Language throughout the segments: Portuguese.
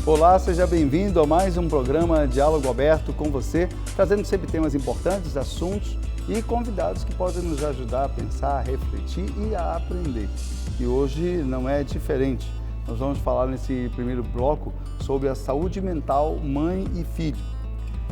Olá, seja bem-vindo a mais um programa Diálogo Aberto com você, trazendo sempre temas importantes, assuntos e convidados que podem nos ajudar a pensar, a refletir e a aprender. E hoje não é diferente. Nós vamos falar nesse primeiro bloco sobre a saúde mental mãe e filho.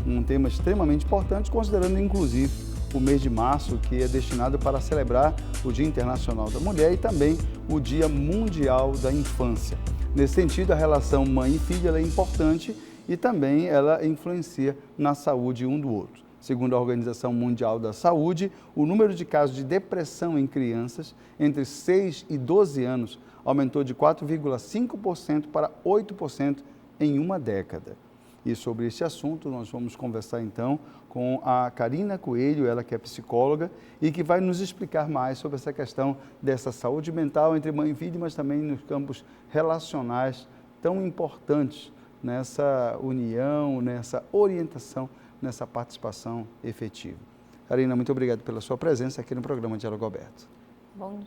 Um tema extremamente importante, considerando inclusive o mês de março, que é destinado para celebrar o Dia Internacional da Mulher e também o Dia Mundial da Infância. Nesse sentido, a relação mãe e filho é importante e também ela influencia na saúde um do outro. Segundo a Organização Mundial da Saúde, o número de casos de depressão em crianças entre 6 e 12 anos aumentou de 4,5% para 8% em uma década. E sobre esse assunto nós vamos conversar então com a Karina Coelho, ela que é psicóloga e que vai nos explicar mais sobre essa questão dessa saúde mental entre mãe e filho, mas também nos campos relacionais tão importantes nessa união, nessa orientação, nessa participação efetiva. Karina, muito obrigado pela sua presença aqui no programa Diálogo Aberto. Bom,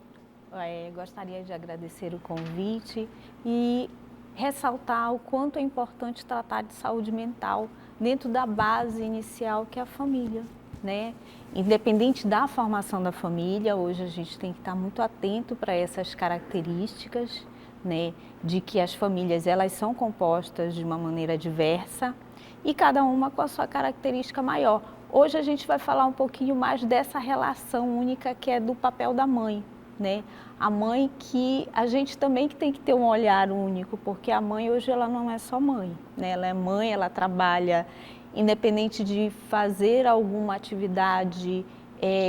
gostaria de agradecer o convite e ressaltar o quanto é importante tratar de saúde mental dentro da base inicial que é a família, né? Independente da formação da família, hoje a gente tem que estar muito atento para essas características, né? De que as famílias elas são compostas de uma maneira diversa e cada uma com a sua característica maior. Hoje a gente vai falar um pouquinho mais dessa relação única que é do papel da mãe, né? A mãe que a gente também tem que ter um olhar único, porque a mãe hoje ela não é só mãe, né? Ela é mãe, ela trabalha, independente de fazer alguma atividade,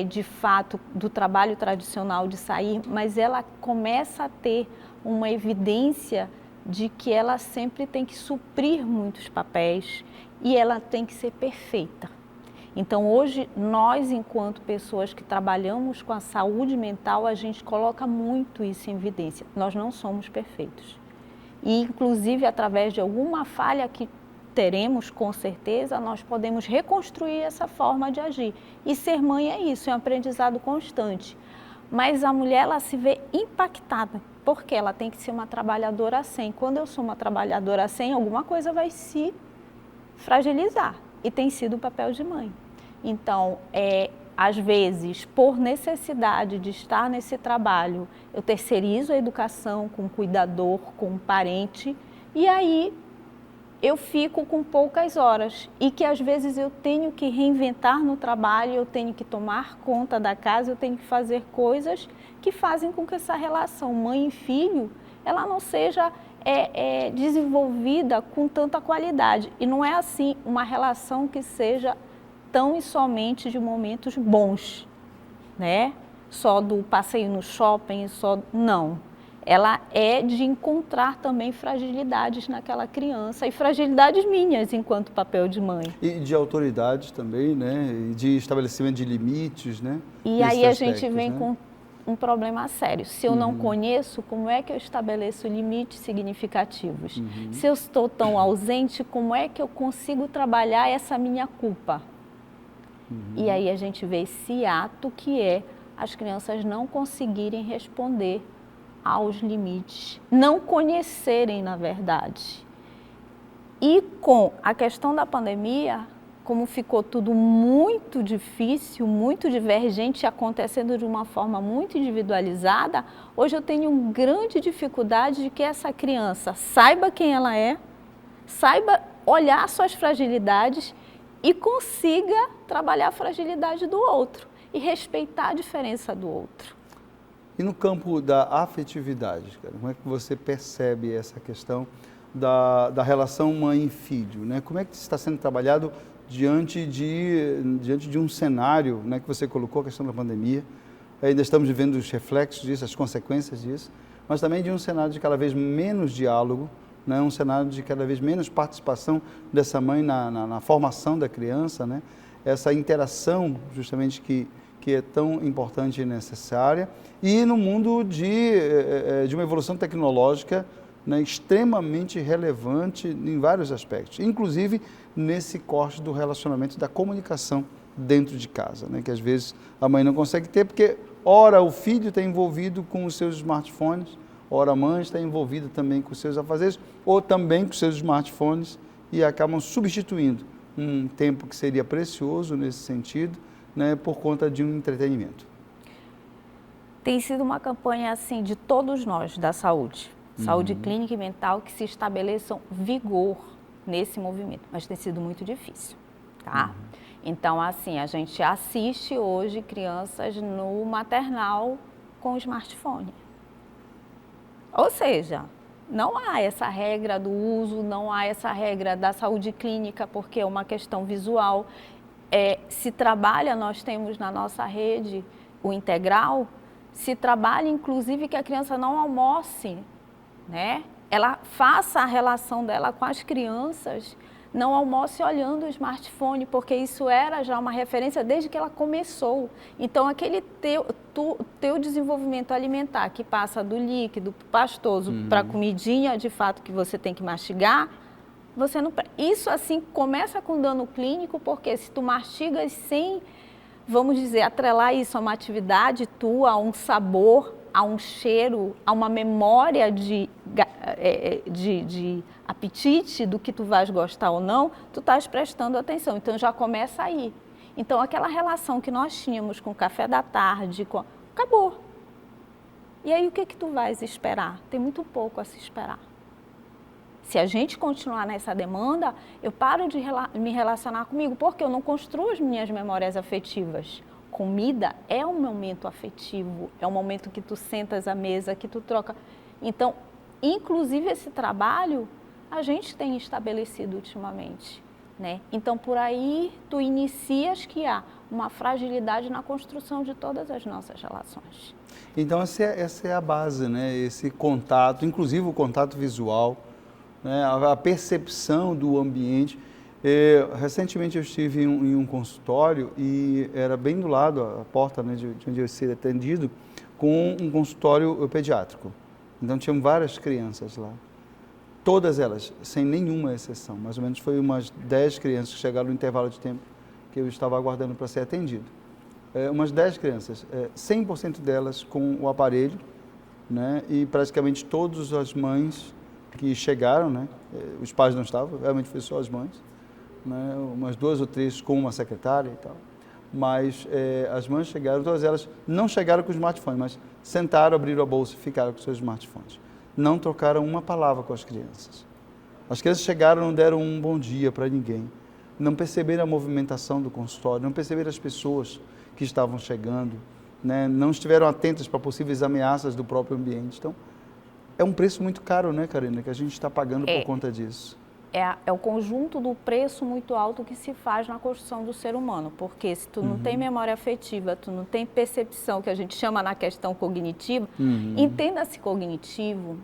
de fato, do trabalho tradicional de sair, mas ela começa a ter uma evidência de que ela sempre tem que suprir muitos papéis e ela tem que ser perfeita. Então, hoje, nós, enquanto pessoas que trabalhamos com a saúde mental, a gente coloca muito isso em evidência. Nós não somos perfeitos. E, inclusive, através de alguma falha que teremos, com certeza, nós podemos reconstruir essa forma de agir. E ser mãe é isso, é um aprendizado constante. Mas a mulher, ela se vê impactada, porque ela tem que ser uma trabalhadora 100. Quando eu sou uma trabalhadora 100, alguma coisa vai se fragilizar. E tem sido o papel de mãe. Então, às vezes, por necessidade de estar nesse trabalho, eu terceirizo a educação com um cuidador, com um parente, e aí eu fico com poucas horas. E que às vezes eu tenho que reinventar no trabalho, eu tenho que tomar conta da casa, eu tenho que fazer coisas que fazem com que essa relação mãe e filho, ela não seja desenvolvida com tanta qualidade. E não é assim uma relação que seja tão e somente de momentos bons, né? Só do passeio no shopping, não. Ela é de encontrar também fragilidades naquela criança e fragilidades minhas enquanto papel de mãe. E de autoridade também, né? E de estabelecimento de limites, né? E aí a gente vem com um problema sério. Se eu não conheço, como é que eu estabeleço limites significativos? Se eu estou tão ausente, como é que eu consigo trabalhar essa minha culpa? E aí a gente vê esse ato que é as crianças não conseguirem responder aos limites, não conhecerem, na verdade. E com a questão da pandemia, como ficou tudo muito difícil, muito divergente, acontecendo de uma forma muito individualizada, hoje eu tenho uma grande dificuldade de que essa criança saiba quem ela é, saiba olhar suas fragilidades e consiga trabalhar a fragilidade do outro e respeitar a diferença do outro. E no campo da afetividade, cara, como é que você percebe essa questão da relação mãe e filho, né? Como é que está sendo trabalhado diante de um cenário, né, que você colocou, a questão da pandemia? Ainda estamos vivendo os reflexos disso, as consequências disso, mas também de um cenário de cada vez menos diálogo, né, um cenário de cada vez menos participação dessa mãe na formação da criança, né? Essa interação justamente que é tão importante e necessária, e no mundo de uma evolução tecnológica, né, extremamente relevante em vários aspectos, inclusive nesse corte do relacionamento da comunicação dentro de casa, né, que às vezes a mãe não consegue ter, porque ora o filho está envolvido com os seus smartphones, ora a mãe está envolvida também com os seus afazeres ou também com os seus smartphones e acabam substituindo um tempo que seria precioso nesse sentido, né, por conta de um entretenimento. Tem sido uma campanha assim de todos nós da saúde, saúde clínica e mental, que se estabeleçam vigor nesse movimento, mas tem sido muito difícil, tá? Então, assim, a gente assiste hoje crianças no maternal com smartphone. Ou seja, não há essa regra do uso, não há essa regra da saúde clínica, porque é uma questão visual. Se trabalha, nós temos na nossa rede o integral, se trabalha inclusive que a criança não almoce, né? Ela faça a relação dela com as crianças, não almoce olhando o smartphone, porque isso era já uma referência desde que ela começou. Então, aquele teu desenvolvimento alimentar, que passa do líquido, pastoso, para a comidinha, de fato, que você tem que mastigar, você não... Isso, assim, começa com dano clínico, porque se tu mastigas sem, vamos dizer, atrelar isso a uma atividade tua, a um sabor, a um cheiro, a uma memória de apetite do que tu vais gostar ou não, tu estás prestando atenção. Então, já começa aí. Então, aquela relação que nós tínhamos com o café da tarde, acabou. E aí, o que tu vais esperar? Tem muito pouco a se esperar. Se a gente continuar nessa demanda, eu paro de me relacionar comigo, porque eu não construo as minhas memórias afetivas. Comida é um momento afetivo, é um momento que tu sentas à mesa, que tu troca. Então, inclusive esse trabalho, a gente tem estabelecido ultimamente, né? Então, por aí, tu inicias que há uma fragilidade na construção de todas as nossas relações. Então, essa é a base, né? Esse contato, inclusive o contato visual, né? A percepção do ambiente. Recentemente eu estive em um consultório e era bem do lado, a porta, né, de onde eu ia ser atendido, com um consultório pediátrico. Então tinham várias crianças lá, todas elas, sem nenhuma exceção, mais ou menos foi umas 10 crianças que chegaram no intervalo de tempo que eu estava aguardando para ser atendido. Umas 10 crianças, 100% delas com o aparelho, né, e praticamente todas as mães que chegaram, né, os pais não estavam, realmente foi só as mães, né, umas 2 ou 3 com uma secretária e tal, mas as mães chegaram, todas elas não chegaram com o smartphone, mas sentaram, abriram a bolsa e ficaram com seus smartphones. Não trocaram uma palavra com as crianças. As crianças chegaram, não deram um bom dia para ninguém, não perceberam a movimentação do consultório, não perceberam as pessoas que estavam chegando, né, não estiveram atentas para possíveis ameaças do próprio ambiente. Então, é um preço muito caro, né, Karina, que a gente está pagando por conta disso. É o conjunto do preço muito alto que se faz na construção do ser humano, porque se tu não tem memória afetiva, tu não tem percepção, que a gente chama na questão cognitiva, entenda-se cognitivo,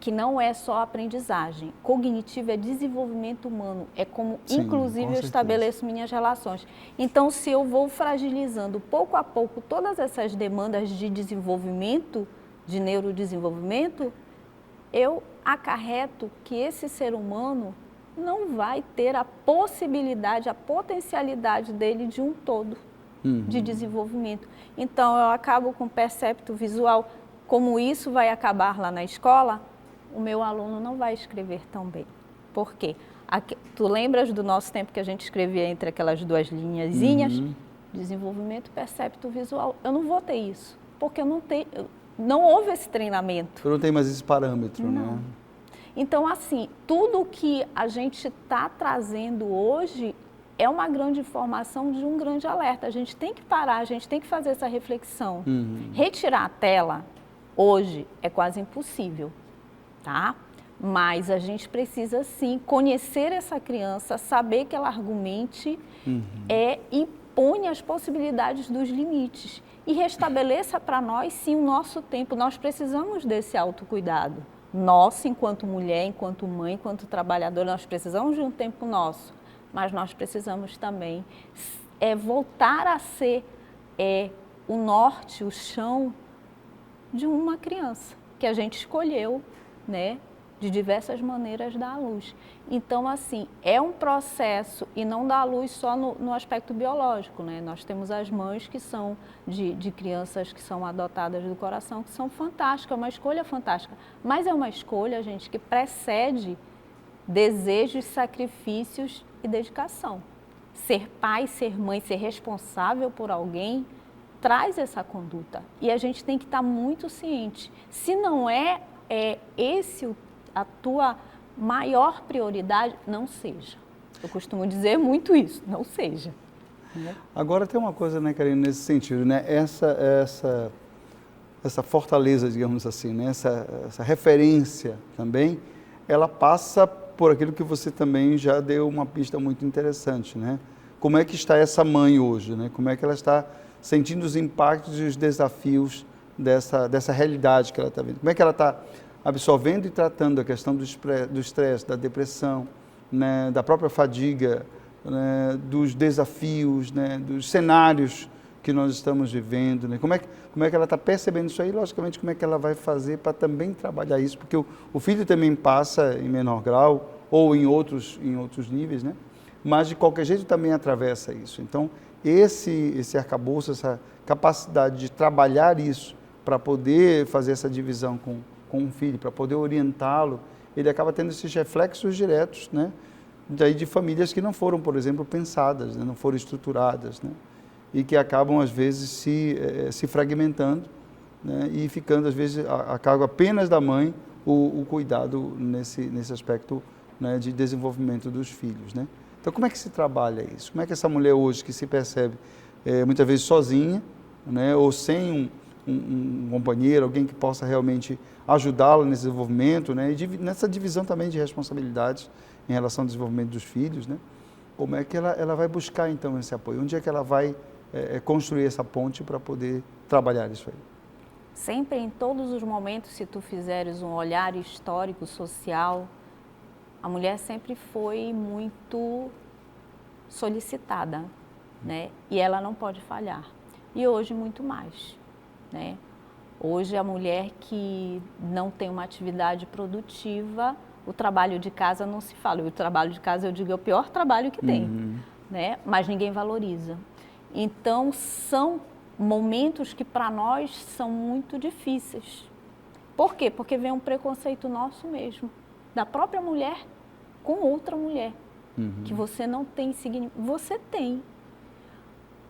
que não é só aprendizagem. Cognitivo é desenvolvimento humano, é como, sim, inclusive, eu estabeleço minhas relações. Então, se eu vou fragilizando pouco a pouco todas essas demandas de desenvolvimento, de neurodesenvolvimento, eu acarreto que esse ser humano não vai ter a possibilidade, a potencialidade dele de um todo de desenvolvimento. Então, eu acabo com o percepto visual. Como isso vai acabar lá na escola, o meu aluno não vai escrever tão bem. Por quê? Tu lembras do nosso tempo que a gente escrevia entre aquelas 2 linhazinhas? Desenvolvimento percepto visual. Eu não vou ter isso, porque eu não tenho... Não houve esse treinamento. Eu não tenho mais esse parâmetro, não, né? Então, assim, tudo que a gente está trazendo hoje é uma grande informação de um grande alerta. A gente tem que parar, a gente tem que fazer essa reflexão. Retirar a tela, hoje, é quase impossível, tá? Mas a gente precisa, sim, conhecer essa criança, saber que ela argumente e ponha as possibilidades dos limites. E restabeleça para nós, sim, o nosso tempo. Nós precisamos desse autocuidado. Nós, enquanto mulher, enquanto mãe, enquanto trabalhadora, nós precisamos de um tempo nosso. Mas nós precisamos também voltar a ser o norte, o chão de uma criança que a gente escolheu, né, de diversas maneiras dar à luz. Então, assim, é um processo e não dá à luz só no aspecto biológico, né? Nós temos as mães que são de crianças que são adotadas do coração, que são fantásticas, é uma escolha fantástica. Mas é uma escolha, gente, que precede desejos, sacrifícios e dedicação. Ser pai, ser mãe, ser responsável por alguém, traz essa conduta. E a gente tem que estar muito ciente. Se não é esse a tua maior prioridade, não seja. Eu costumo dizer muito isso, não seja. Agora tem uma coisa, né, Karine, nesse sentido, né? Essa fortaleza, digamos assim, né? Essa referência também, ela passa por aquilo que você também já deu uma pista muito interessante, né? Como é que está essa mãe hoje, né? Como é que ela está sentindo os impactos e os desafios dessa realidade que ela está vendo? Como é que ela está absorvendo e tratando a questão do estresse, da depressão, né, da própria fadiga, né, dos desafios, né, dos cenários que nós estamos vivendo, né? Como é que ela está percebendo isso aí? Logicamente, como é que ela vai fazer para também trabalhar isso? Porque o filho também passa em menor grau ou em outros níveis, né? Mas de qualquer jeito também atravessa isso. Então, esse arcabouço, essa capacidade de trabalhar isso para poder fazer essa divisão com um filho, para poder orientá-lo, ele acaba tendo esses reflexos diretos, né? Daí de famílias que não foram, por exemplo, pensadas, né? Não foram estruturadas, né? E que acabam, às vezes, se fragmentando, né? E ficando, às vezes, a cargo apenas da mãe o cuidado nesse aspecto, né, de desenvolvimento dos filhos, né? Então, como é que se trabalha isso? Como é que essa mulher hoje, que se percebe muitas vezes sozinha, né, ou sem um companheiro, alguém que possa realmente ajudá-la nesse desenvolvimento, né, e nessa divisão também de responsabilidades em relação ao desenvolvimento dos filhos, né? Como é que ela vai buscar, então, esse apoio? Onde é que ela vai construir essa ponte para poder trabalhar isso aí? Sempre, em todos os momentos, se tu fizeres um olhar histórico, social, a mulher sempre foi muito solicitada, né? E ela não pode falhar. E hoje, muito mais, né? Hoje, a mulher que não tem uma atividade produtiva, o trabalho de casa não se fala. O trabalho de casa, eu digo, é o pior trabalho que tem, né? Mas ninguém valoriza. Então, são momentos que para nós são muito difíceis. Por quê? Porque vem um preconceito nosso mesmo, da própria mulher com outra mulher, que você não tem significado. Você tem.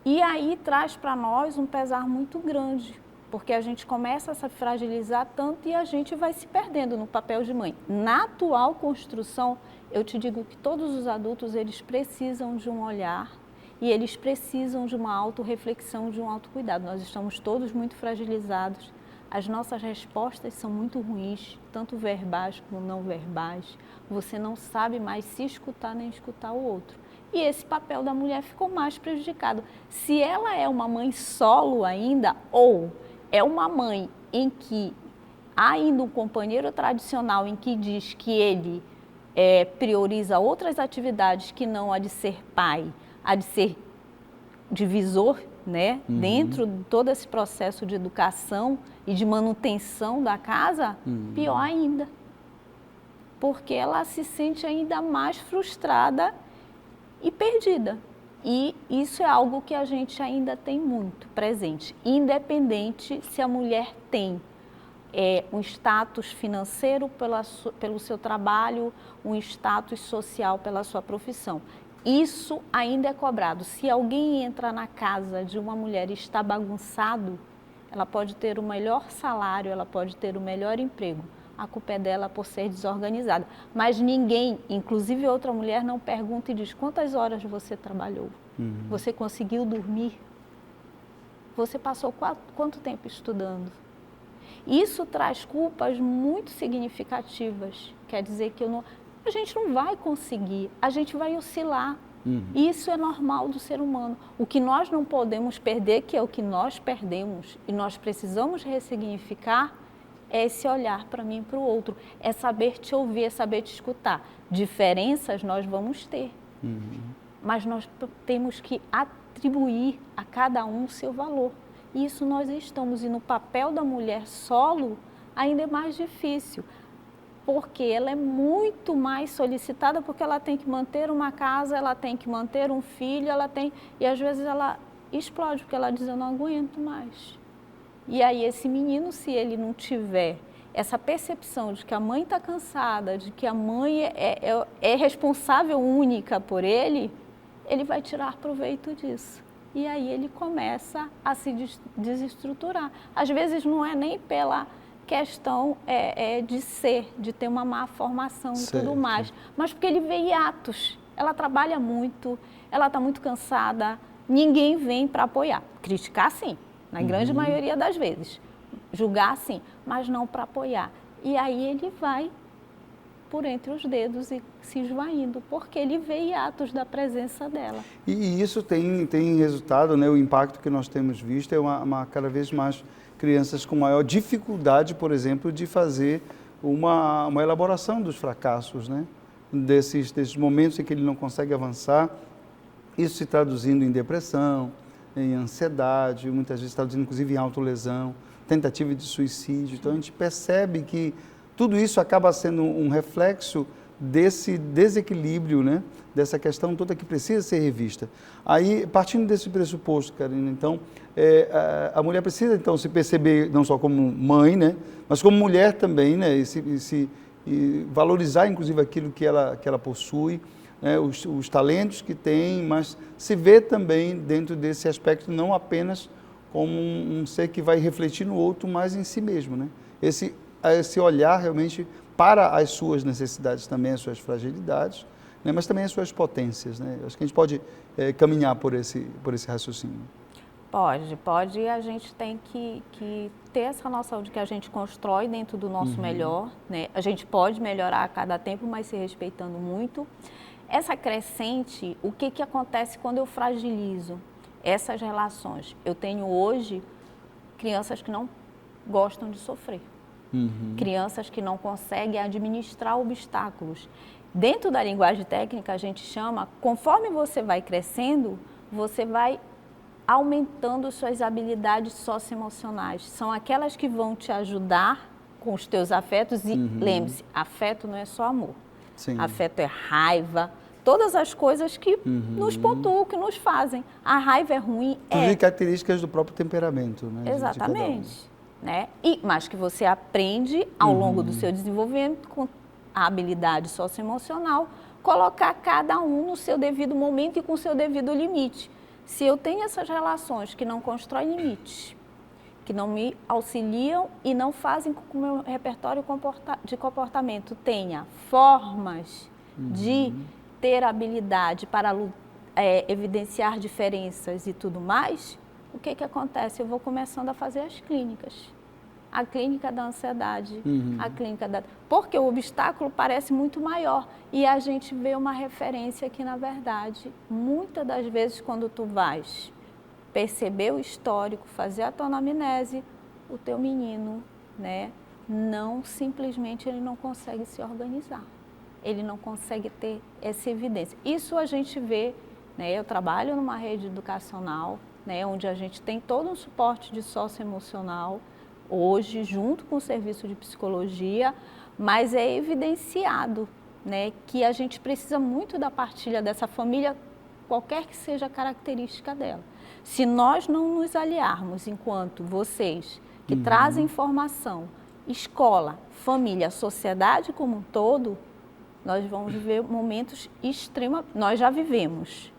E aí traz para nós um pesar muito grande, porque a gente começa a se fragilizar tanto e a gente vai se perdendo no papel de mãe. Na atual construção, eu te digo que todos os adultos, eles precisam de um olhar e eles precisam de uma autorreflexão, de um autocuidado. Nós estamos todos muito fragilizados, as nossas respostas são muito ruins, tanto verbais como não verbais. Você não sabe mais se escutar nem escutar o outro. E esse papel da mulher ficou mais prejudicado. Se ela é uma mãe solo ainda, ou é uma mãe em que há ainda um companheiro tradicional em que diz que ele prioriza outras atividades que não a de ser pai, a de ser divisor, né? Dentro de todo esse processo de educação e de manutenção da casa, pior ainda. Porque ela se sente ainda mais frustrada e perdida. E isso é algo que a gente ainda tem muito presente, independente se a mulher tem um status financeiro pelo seu trabalho, um status social pela sua profissão. Isso ainda é cobrado. Se alguém entra na casa de uma mulher e está bagunçado, ela pode ter o melhor salário, ela pode ter o melhor emprego. A culpa é dela por ser desorganizada. Mas ninguém, inclusive outra mulher, não pergunta e diz: quantas horas você trabalhou? Você conseguiu dormir? Você passou quanto tempo estudando? Isso traz culpas muito significativas. Quer dizer que a gente não vai conseguir, a gente vai oscilar. Isso é normal do ser humano. O que nós não podemos perder, que é o que nós perdemos, e nós precisamos ressignificar, é esse olhar para mim e para o outro. É saber te ouvir, é saber te escutar. Diferenças nós vamos ter, mas nós temos que atribuir a cada um o seu valor. Isso nós estamos, e no papel da mulher solo ainda é mais difícil. porque ela é muito mais solicitada, porque ela tem que manter uma casa, ela tem que manter um filho, e às vezes ela explode, porque ela diz, eu não aguento mais. E aí esse menino, se ele não tiver essa percepção de que a mãe está cansada, de que a mãe é responsável única por ele vai tirar proveito disso. E aí ele começa a se desestruturar. Às vezes não é nem pela questão de ter uma má formação e tudo mais, mas porque ele vê hiatos. Ela trabalha muito, ela está muito cansada, ninguém vem para apoiar. Criticar sim, na grande maioria das vezes. Julgar sim, mas não para apoiar. E aí ele vai por entre os dedos e se esvaindo, porque ele vê hiatos da presença dela. E isso tem resultado, né? O impacto que nós temos visto é cada vez mais crianças com maior dificuldade, por exemplo, de fazer uma elaboração dos fracassos, né? Desses momentos em que ele não consegue avançar, isso se traduzindo em depressão, em ansiedade, muitas vezes traduzindo inclusive em autolesão, tentativa de suicídio. Então a gente percebe que tudo isso acaba sendo um reflexo desse desequilíbrio, né? Dessa questão toda que precisa ser revista. Aí, partindo desse pressuposto, Karina, então, a mulher precisa então se perceber não só como mãe, né? Mas como mulher também, né? E valorizar inclusive aquilo que ela possui, né? Os talentos que tem, mas se ver também dentro desse aspecto não apenas como um ser que vai refletir no outro, mas em si mesmo, né? Esse olhar realmente para as suas necessidades também, as suas fragilidades, né? Mas também as suas potências, né? Acho que a gente pode caminhar por esse raciocínio. Pode, e a gente tem que ter essa noção de que a gente constrói dentro do nosso melhor, né? A gente pode melhorar a cada tempo, mas se respeitando muito. Essa crescente, o que acontece quando eu fragilizo essas relações? Eu tenho hoje crianças que não gostam de sofrer, crianças que não conseguem administrar obstáculos. Dentro da linguagem técnica a gente chama, conforme você vai crescendo, você vai aumentando suas habilidades socioemocionais. São aquelas que vão te ajudar com os teus afetos e lembre-se, afeto não é só amor. Sim. Afeto é raiva, todas as coisas que nos pontuam, que nos fazem. A raiva é ruim. Inclusive características do próprio temperamento, né? Exatamente. Né? Mas que você aprende ao longo do seu desenvolvimento, com a habilidade socioemocional, colocar cada um no seu devido momento e com o seu devido limite. Se eu tenho essas relações que não constroem limites, que não me auxiliam e não fazem com que o meu repertório de comportamento tenha formas de ter habilidade para evidenciar diferenças e tudo mais, o que acontece? Eu vou começando a fazer as clínicas. A clínica da ansiedade, a clínica da... Porque o obstáculo parece muito maior e a gente vê uma referência que, na verdade, muitas das vezes quando tu vais perceber o histórico, fazer a tua anamnese, o teu menino, né, simplesmente ele não consegue se organizar. Ele não consegue ter essa evidência. Isso a gente vê, né, eu trabalho numa rede educacional, né, onde a gente tem todo um suporte de socioemocional, hoje, junto com o serviço de psicologia, mas é evidenciado, né, que a gente precisa muito da partilha dessa família, qualquer que seja a característica dela. Se nós não nos aliarmos, enquanto vocês que trazem informação, escola, família, sociedade como um todo, nós vamos viver momentos nós já vivemos,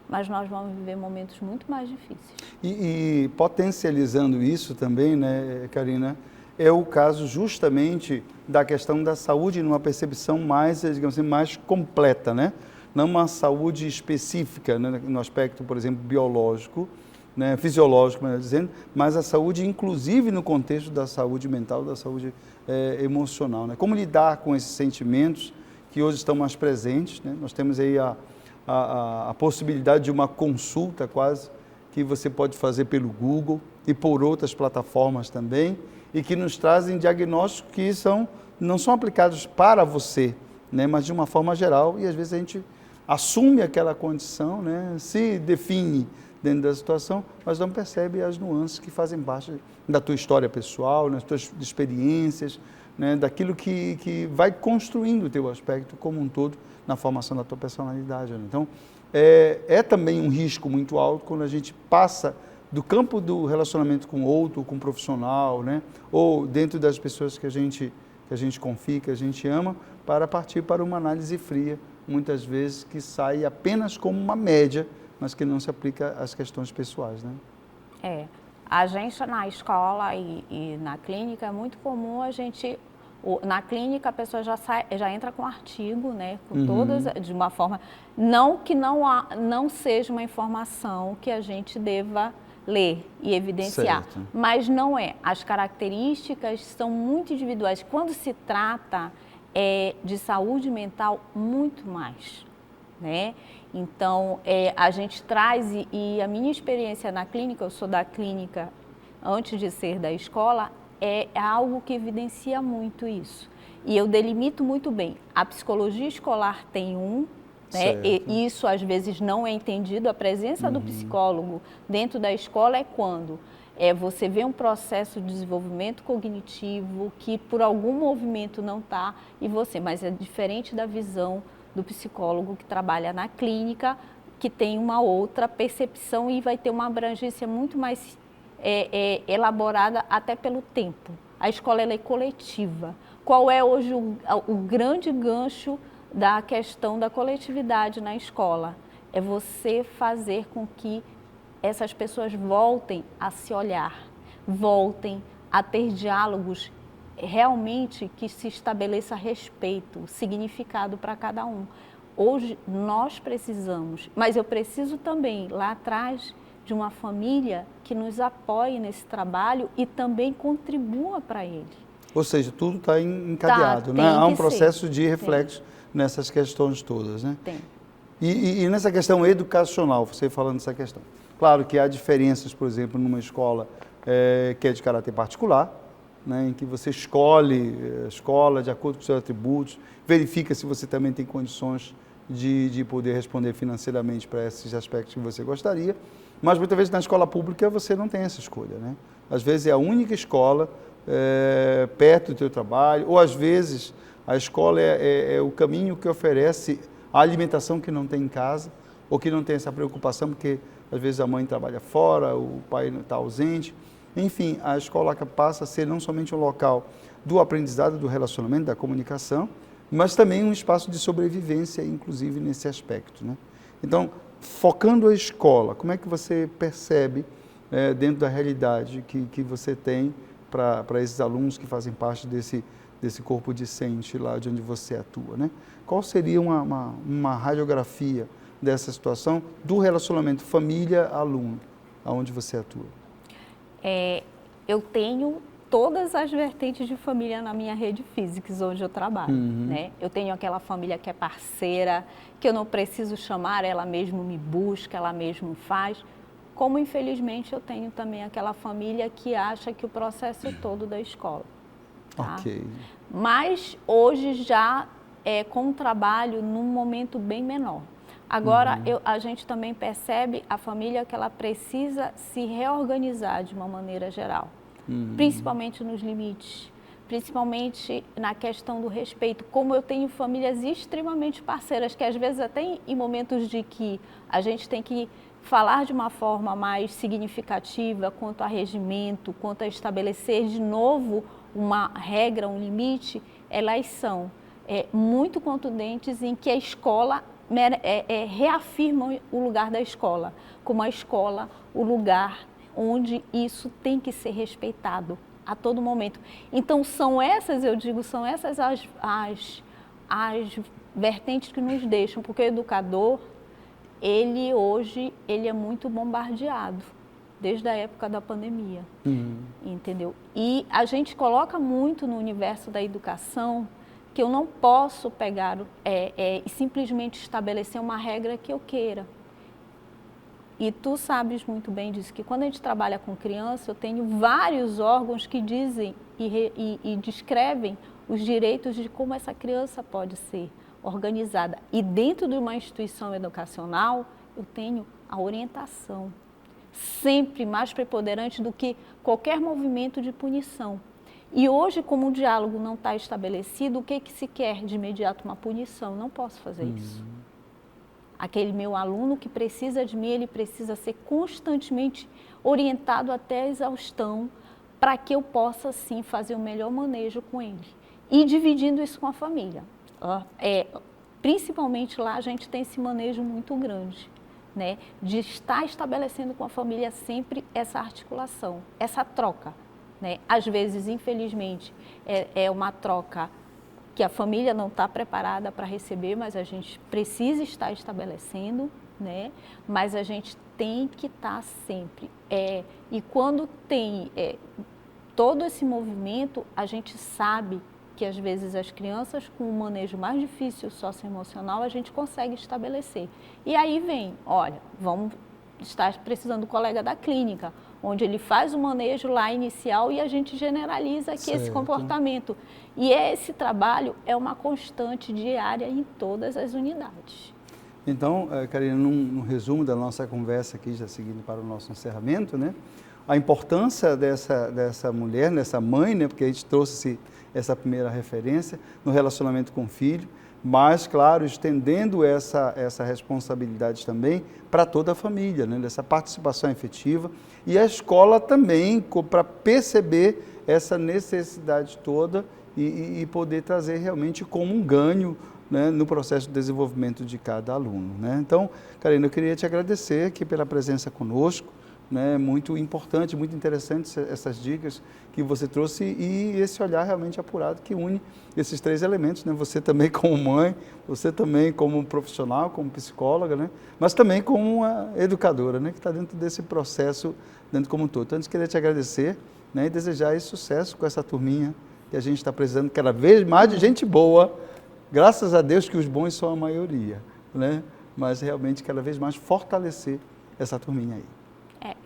mas nós vamos viver momentos muito mais difíceis. E potencializando isso também, né, Karina, é o caso justamente da questão da saúde numa percepção mais, digamos assim, mais completa, né? Não uma saúde específica, né, no aspecto, por exemplo, biológico, né, fisiológico, melhor dizendo, mas a saúde inclusive no contexto da saúde mental, da saúde emocional, né? Como lidar com esses sentimentos que hoje estão mais presentes, né? Nós temos aí a possibilidade de uma consulta quase, que você pode fazer pelo Google e por outras plataformas também, e que nos trazem diagnósticos que não são aplicados para você, né, mas de uma forma geral, e às vezes a gente assume aquela condição, né, se define dentro da situação, mas não percebe as nuances que fazem parte da tua história pessoal, nas tuas experiências, né, daquilo que vai construindo o teu aspecto como um todo na formação da tua personalidade. Né? Então, é também um risco muito alto quando a gente passa do campo do relacionamento com outro, com um profissional, né, ou dentro das pessoas que a gente confia, que a gente ama, para partir para uma análise fria, muitas vezes que sai apenas como uma média, mas que não se aplica às questões pessoais, né? A gente na escola e na clínica é muito comum a gente, na clínica a pessoa já entra com artigo, né, com todas, de uma forma, não que não seja uma informação que a gente deva ler e evidenciar, Certo. Mas não é. As características são muito individuais. Quando se trata de saúde mental, muito mais, né? Então, a gente traz, e a minha experiência na clínica, eu sou da clínica antes de ser da escola, é algo que evidencia muito isso. E eu delimito muito bem. A psicologia escolar tem né? E isso às vezes não é entendido. A presença do psicólogo dentro da escola é quando você vê um processo de desenvolvimento cognitivo que por algum movimento não está, mas é diferente da visão do psicólogo que trabalha na clínica, que tem uma outra percepção e vai ter uma abrangência muito mais elaborada até pelo tempo. A escola ela é coletiva. Qual é hoje o grande gancho da questão da coletividade na escola? É você fazer com que essas pessoas voltem a se olhar, voltem a ter diálogos realmente que se estabeleça respeito, significado para cada um. Hoje nós precisamos, mas eu preciso também lá atrás de uma família que nos apoie nesse trabalho e também contribua para ele. Ou seja, tudo está encadeado, né? Há um processo de reflexo nessas questões todas, né? Tem. E nessa questão educacional, você falando dessa questão, claro que há diferenças, por exemplo, numa escola que é de caráter particular, né, em que você escolhe a escola de acordo com os seus atributos, verifica se você também tem condições de poder responder financeiramente para esses aspectos que você gostaria, mas muitas vezes na escola pública você não tem essa escolha, né? Às vezes é a única escola perto do teu trabalho, ou às vezes a escola é o caminho que oferece a alimentação que não tem em casa, ou que não tem essa preocupação, porque às vezes a mãe trabalha fora, o pai está ausente. Enfim, a escola passa a ser não somente um local do aprendizado, do relacionamento, da comunicação, mas também um espaço de sobrevivência, inclusive nesse aspecto, né? Então, focando a escola, como é que você percebe, dentro da realidade que você tem para esses alunos que fazem parte desse corpo discente lá de onde você atua, né? Qual seria uma radiografia dessa situação do relacionamento família-aluno, aonde você atua? Eu tenho todas as vertentes de família na minha rede Physics, onde eu trabalho, né? Eu tenho aquela família que é parceira, que eu não preciso chamar, ela mesmo me busca, ela mesmo faz, como infelizmente eu tenho também aquela família que acha que o processo é todo da escola. Tá? Ok. Mas hoje já com um trabalho num momento bem menor. Agora, a gente também percebe a família que ela precisa se reorganizar de uma maneira geral, principalmente nos limites, principalmente na questão do respeito. Como eu tenho famílias extremamente parceiras, que às vezes até em momentos de que a gente tem que falar de uma forma mais significativa quanto a regimento, quanto a estabelecer de novo uma regra, um limite, elas são muito contundentes em que a escola reafirma o lugar da escola, como a escola, o lugar onde isso tem que ser respeitado a todo momento. Então são essas as vertentes que nos deixam, porque o educador, ele hoje é muito bombardeado, desde a época da pandemia, entendeu? E a gente coloca muito no universo da educação que eu não posso pegar e simplesmente estabelecer uma regra que eu queira. E tu sabes muito bem disso, que quando a gente trabalha com criança, eu tenho vários órgãos que dizem e descrevem os direitos de como essa criança pode ser organizada. E dentro de uma instituição educacional, eu tenho a orientação, sempre mais preponderante do que qualquer movimento de punição. E hoje, como o diálogo não está estabelecido, o que se quer de imediato? Uma punição. Não posso fazer isso. Aquele meu aluno que precisa de mim, ele precisa ser constantemente orientado até a exaustão para que eu possa, sim, fazer o melhor manejo com ele. E dividindo isso com a família. Principalmente lá, a gente tem esse manejo muito grande, né? De estar estabelecendo com a família sempre essa articulação, essa troca. Né? Às vezes, infelizmente, é uma troca que a família não está preparada para receber, mas a gente precisa estar estabelecendo, né? Mas a gente tem que estar sempre. E quando tem todo esse movimento, a gente sabe que às vezes as crianças com um manejo mais difícil socioemocional, a gente consegue estabelecer. E aí vem, olha, vamos estar precisando do colega da clínica, onde ele faz o manejo lá inicial e a gente generaliza aqui esse comportamento. E esse trabalho é uma constante diária em todas as unidades. Então, Karina, num resumo da nossa conversa aqui, já seguindo para o nosso encerramento, né? A importância dessa mulher, dessa mãe, né? Porque a gente trouxe essa primeira referência no relacionamento com o filho, mas, claro, estendendo essa responsabilidade também para toda a família, né? Dessa participação efetiva. E a escola também, para perceber essa necessidade toda e poder trazer realmente como um ganho, né, no processo de desenvolvimento de cada aluno. Né? Então, Karina, eu queria te agradecer aqui pela presença conosco. Né, muito importante, muito interessante essas dicas que você trouxe e esse olhar realmente apurado que une esses três elementos, né? Você também como mãe, você também como profissional, como psicóloga, né? Mas também como uma educadora, né? Que está dentro desse processo, dentro como um todo. Então, eu queria te agradecer, né? E desejar sucesso com essa turminha que a gente está precisando cada vez mais de gente boa, graças a Deus que os bons são a maioria, né? Mas realmente cada vez mais fortalecer essa turminha aí.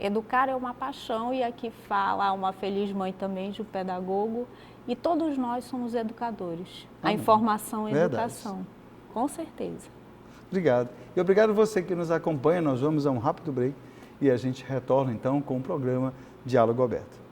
Educar é uma paixão e aqui fala uma feliz mãe também de um pedagogo e todos nós somos educadores. A informação é educação, com certeza. Obrigado. E obrigado a você que nos acompanha. Nós vamos a um rápido break e a gente retorna então com o programa Diálogo Aberto.